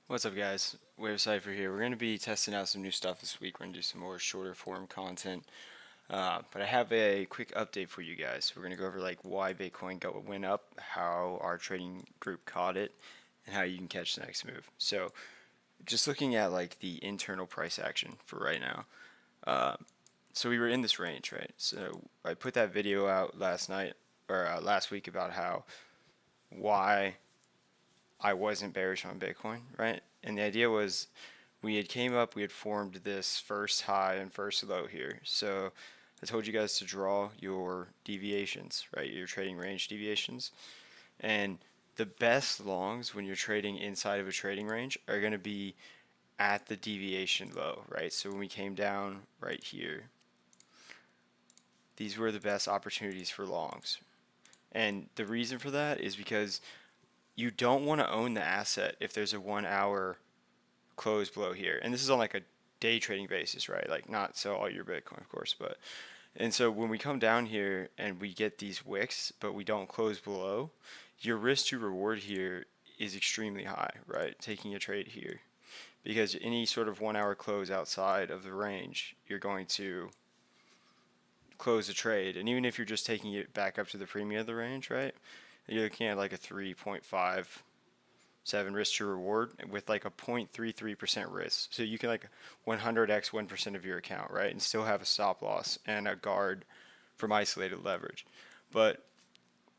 What's up, guys? Market Cipher here. We're going to be testing out some new stuff this week. We're going to do some more shorter form content. But I have a quick update for you guys. We're going to go over like why Bitcoin went up, how our trading group caught it, and how you can catch the next move. So just looking at like the internal price action for right now. So we were in this range, right? So I put that video out last night or last week about why I wasn't bearish on Bitcoin, right? And the idea was we had formed this first high and first low here. So I told you guys to draw your deviations, right? Your trading range deviations. And the best longs when you're trading inside of a trading range are going to be at the deviation low, right? So when we came down right here, these were the best opportunities for longs. And the reason for that is because you don't want to own the asset if there's a 1 hour close below here. And this is on like a day trading basis, right? Like not sell all your Bitcoin, of course, but and so when we come down here and we get these wicks, but we don't close below, your risk to reward here is extremely high, right? Taking a trade here. Because any sort of 1 hour close outside of the range, you're going to close a trade. And even if you're just taking it back up to the premium of the range, right? You're looking at like a 3.57 risk to reward with like a 0.33% risk. So you can like 100x 1% of your account, right? And still have a stop loss and a guard from isolated leverage. But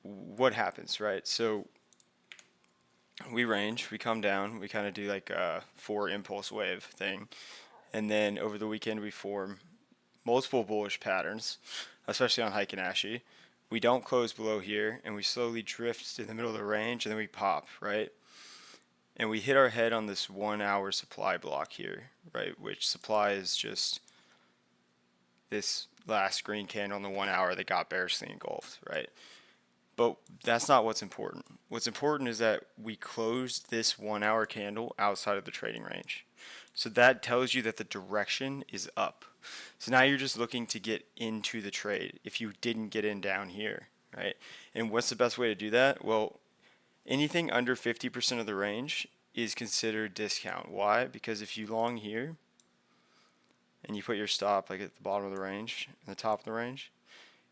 what happens, right? So we range, we come down, we kind of do like a 4 impulse wave thing. And then over the weekend, we form multiple bullish patterns, especially on Heiken Ashi. We don't close below here, and we slowly drift to the middle of the range, and then we pop, right? And we hit our head on this 1 hour supply block here, right? Which supply is just this last green candle on the 1 hour that got bearishly engulfed, right? But that's not what's important. What's important is that we closed this 1 hour candle outside of the trading range. So that tells you that the direction is up. So now you're just looking to get into the trade if you didn't get in down here, right? And what's the best way to do that? Well, anything under 50% of the range is considered discount. Why? Because if you long here and you put your stop like at the bottom of the range, and the top of the range,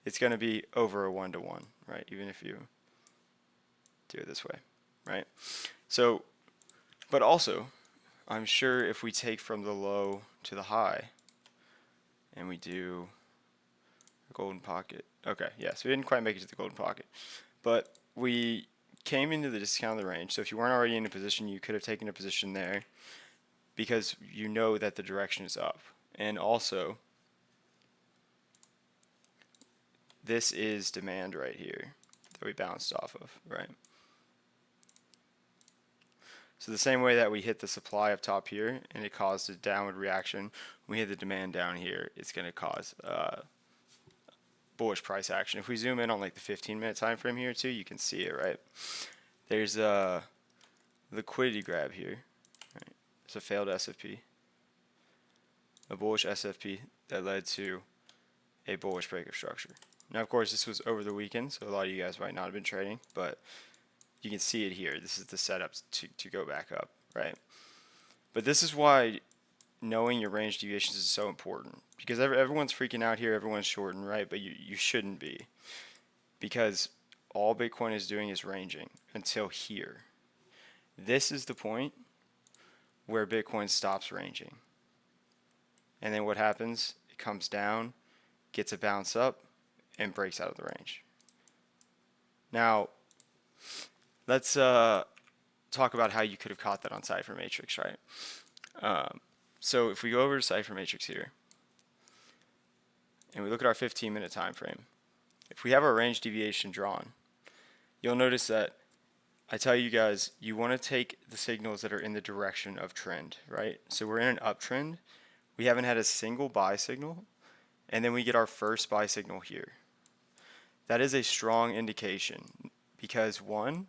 it's going to be over a 1-to-1, right? Even if you do it this way, right? So, but also, I'm sure if we take from the low to the high and we do a golden pocket. Okay, yeah, so we didn't quite make it to the golden pocket. But we came into the discount of the range. So if you weren't already in a position, you could have taken a position there because you know that the direction is up. And also, this is demand right here that we bounced off of, right? So the same way that we hit the supply up top here and it caused a downward reaction, when we hit the demand down here, it's going to cause bullish price action. If we zoom in on like the 15-minute time frame here too, you can see it, right? There's a liquidity grab here. Right? It's a failed SFP, a bullish SFP that led to a bullish break of structure. Now, of course, this was over the weekend, so a lot of you guys might not have been trading, but you can see it here. This is the setup to go back up, right? But this is why knowing your range deviations is so important, because everyone's freaking out here, everyone's shorting, right? But you shouldn't be, because all Bitcoin is doing is ranging until here. This is the point where Bitcoin stops ranging. And then what happens? It comes down, gets a bounce up, and breaks out of the range. Now, let's talk about how you could have caught that on Cipher Matrix, right? So if we go over to Cipher Matrix here, and we look at our 15-minute time frame, if we have our range deviation drawn, you'll notice that I tell you guys, you want to take the signals that are in the direction of trend, right? So we're in an uptrend. We haven't had a single buy signal, and then we get our first buy signal here. That is a strong indication because, one,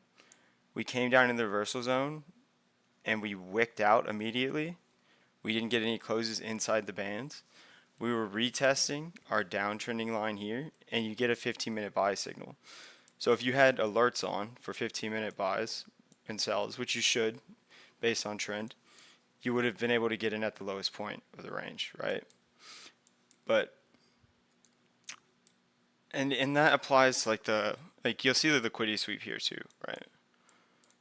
we came down in the reversal zone and we wicked out immediately. We didn't get any closes inside the bands. We were retesting our downtrending line here, and you get a 15-minute buy signal. So if you had alerts on for 15-minute buys and sells, which you should, based on trend, you would have been able to get in at the lowest point of the range, right? But and that applies to like you'll see the liquidity sweep here too, right?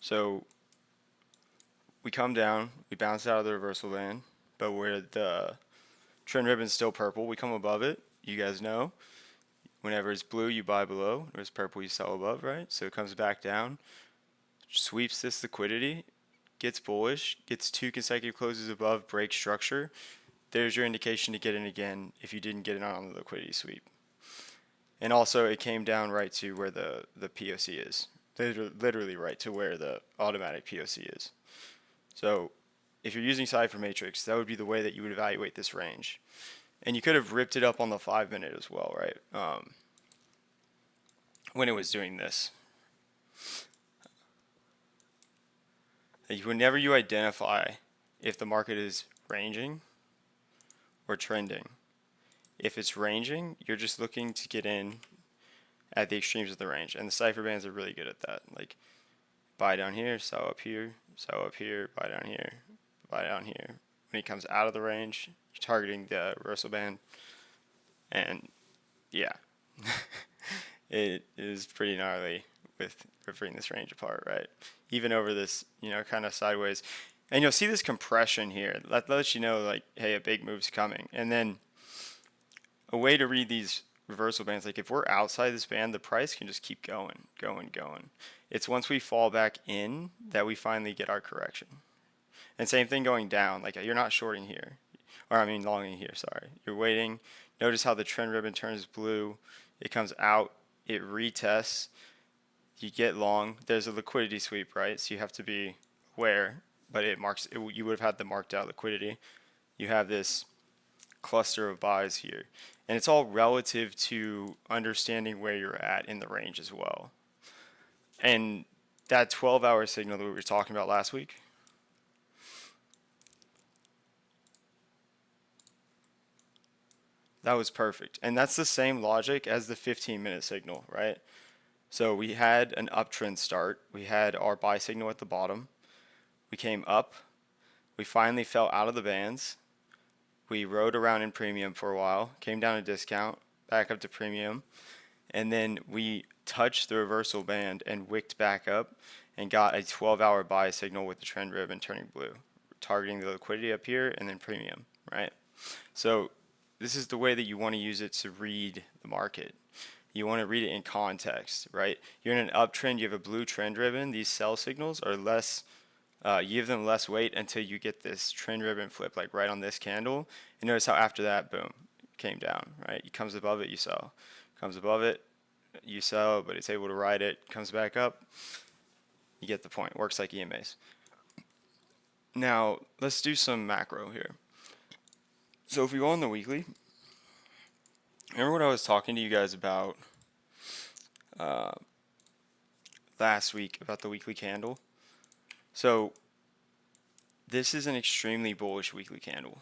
So we come down, we bounce out of the reversal band, but where the trend ribbon's still purple, we come above it. You guys know, whenever it's blue, you buy below. Whenever it's purple, you sell above, right? So it comes back down, sweeps this liquidity, gets bullish, gets 2 consecutive closes above, breaks structure. There's your indication to get in again if you didn't get in on the liquidity sweep. And also, it came down right to where the POC is. Literally right to where the automatic POC is. So if you're using Cipher Matrix, that would be the way that you would evaluate this range. And you could have ripped it up on the 5-minute as well, right? When it was doing this. Whenever you identify if the market is ranging or trending, if it's ranging, you're just looking to get in at the extremes of the range. And the cipher bands are really good at that. Like buy down here, sell up here, buy down here, buy down here. When it comes out of the range, you're targeting the reversal band. And yeah, it is pretty gnarly with ripping this range apart, right? Even over this, kind of sideways. And you'll see this compression here. That lets you know, like, hey, a big move's coming. And then a way to read these reversal bands, like if we're outside this band, the price can just keep going. It's once we fall back in that we finally get our correction. And same thing going down. Like you're not shorting here, or I mean longing here. Sorry, you're waiting. Notice how the trend ribbon turns blue. It comes out. It retests. You get long. There's a liquidity sweep, right? So you have to be aware. But it marks. You would have had the marked out liquidity. You have this cluster of buys here, and it's all relative to understanding where you're at in the range as well. And that 12-hour signal that we were talking about last week, that was perfect. And that's the same logic as the 15-minute signal, right? So we had an uptrend start. We had our buy signal at the bottom. We came up. We finally fell out of the bands. We rode around in premium for a while, came down a discount, back up to premium, and then we touched the reversal band and wicked back up and got a 12-hour buy signal with the trend ribbon turning blue, targeting the liquidity up here and then premium, right? So this is the way that you want to use it to read the market. You want to read it in context, right? You're in an uptrend, you have a blue trend ribbon. These sell signals are less, you give them less weight until you get this trend ribbon flip, like right on this candle. And notice how after that, boom, came down, right? It comes above it, you sell. Comes above it, you sell, but it's able to ride it. Comes back up, you get the point. Works like EMAs. Now, let's do some macro here. So if we go on the weekly, remember what I was talking to you guys about last week about the weekly candle? So this is an extremely bullish weekly candle.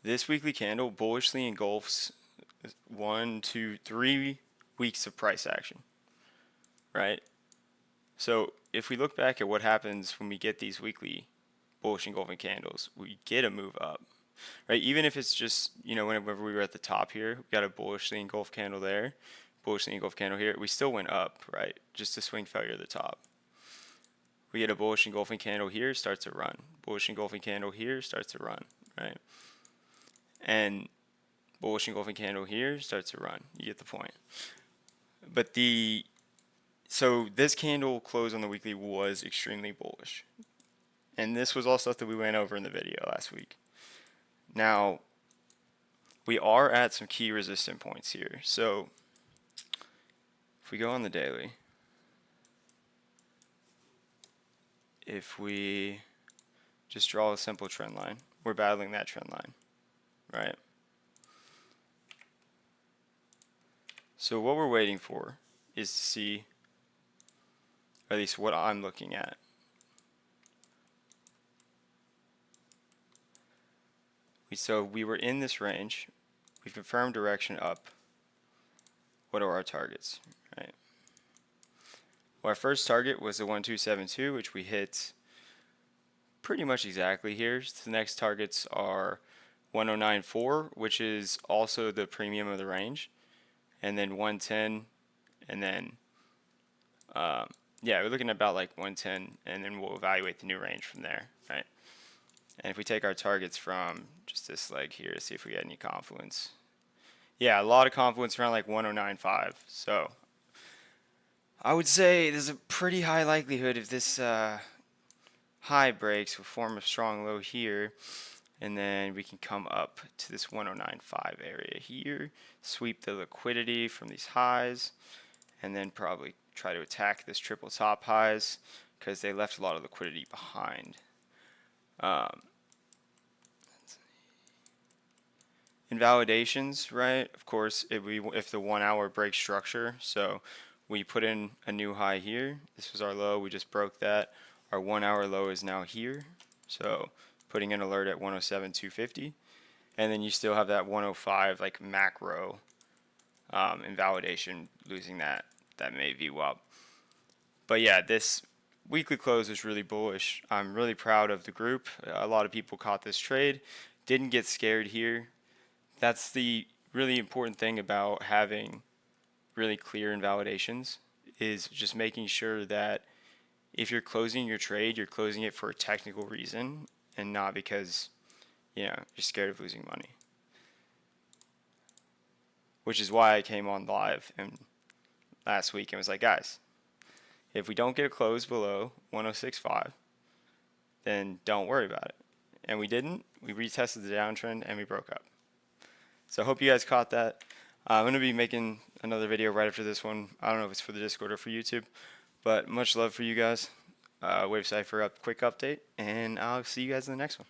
This weekly candle bullishly engulfs 1, 2, 3 weeks of price action, right? So if we look back at what happens when we get these weekly bullish engulfing candles, we get a move up, right? Even if it's just, whenever we were at the top here, we got a bullishly engulfed candle there, bullishly engulfed candle here, we still went up, right? Just a swing failure at the top. We get a bullish engulfing candle here, starts to run. Bullish engulfing candle here, starts to run, right? And bullish engulfing candle here, starts to run. You get the point. But so this candle close on the weekly was extremely bullish. And this was all stuff that we went over in the video last week. Now, we are at some key resistance points here. So if we go on the daily, if we just draw a simple trend line, we're battling that trend line, right? So what we're waiting for is to see, or at least what I'm looking at, so we were in this range, we confirmed direction up. What are our targets, right? Well, our first target was the 1272, which we hit pretty much exactly here. So the next targets are 109.4, which is also the premium of the range, and then 110, and then yeah, we're looking at about like 110, and then we'll evaluate the new range from there, right? And if we take our targets from just this leg here to see if we get any confluence. Yeah, a lot of confluence around like 109.5. So I would say there's a pretty high likelihood if this high breaks, we'll form a strong low here, and then we can come up to this 109.5 area here, sweep the liquidity from these highs, and then probably try to attack this triple top highs because they left a lot of liquidity behind. Invalidations, right? Of course, if the 1 hour breaks structure, so we put in a new high here. This was our low. We just broke that. Our 1 hour low is now here. So putting an alert at 107.250. And then you still have that 105 like macro invalidation, losing that may VWAP. But yeah, this weekly close was really bullish. I'm really proud of the group. A lot of people caught this trade. Didn't get scared here. That's the really important thing about having really clear invalidations, is just making sure that if you're closing your trade, you're closing it for a technical reason and not because, you're scared of losing money. Which is why I came on live and last week and was like, guys, if we don't get a close below 106.5, then don't worry about it. And we didn't. We retested the downtrend and we broke up. So I hope you guys caught that. I'm going to be making another video right after this one. I don't know if it's for the Discord or for YouTube, but much love for you guys. Wave Cipher quick update, and I'll see you guys in the next one.